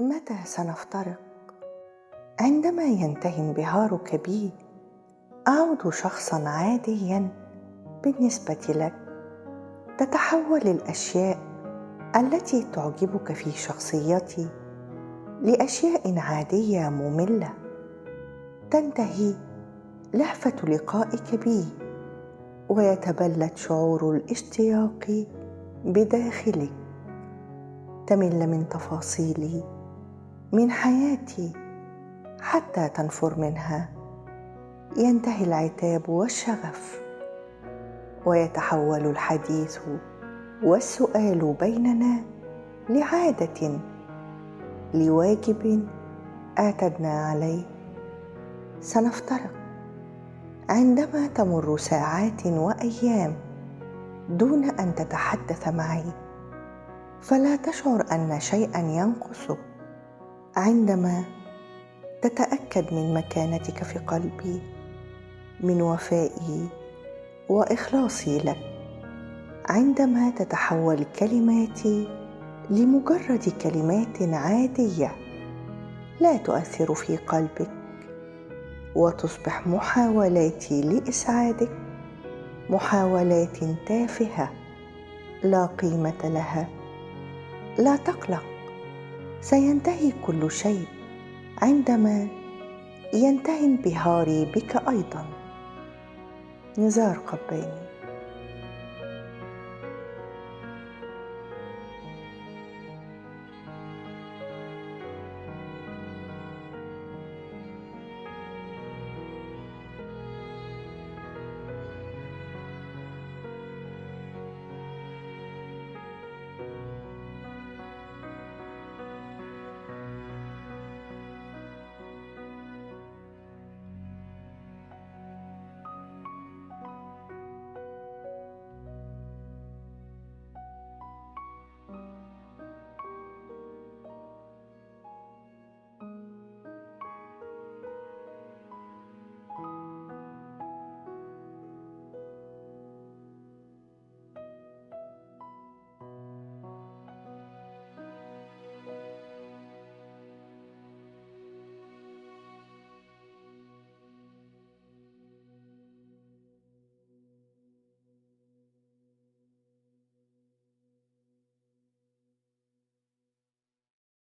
متى سنفترق؟ عندما ينتهي انبهارك بي أعود شخصا عاديا بالنسبة لك. تتحول الأشياء التي تعجبك في شخصيتي لأشياء عادية مملة. تنتهي لهفة لقائك بي ويتبلد شعور الاشتياق بداخلك. تمل من تفاصيلي، من حياتي، حتى تنفر منها. ينتهي العتاب والشغف ويتحول الحديث والسؤال بيننا لعادة، لواجب اعتدنا عليه. سنفترق عندما تمر ساعات وأيام دون أن تتحدث معي، فلا تشعر أن شيئا ينقص عندما تتأكد من مكانتك في قلبي، من وفائي وإخلاصي لك. عندما تتحول كلماتي لمجرد كلمات عادية لا تؤثر في قلبك، وتصبح محاولاتي لإسعادك محاولات تافهة لا قيمة لها. لا تقلق، سينتهي كل شيء عندما ينتهي انبهاري بك أيضا. نزار قباني.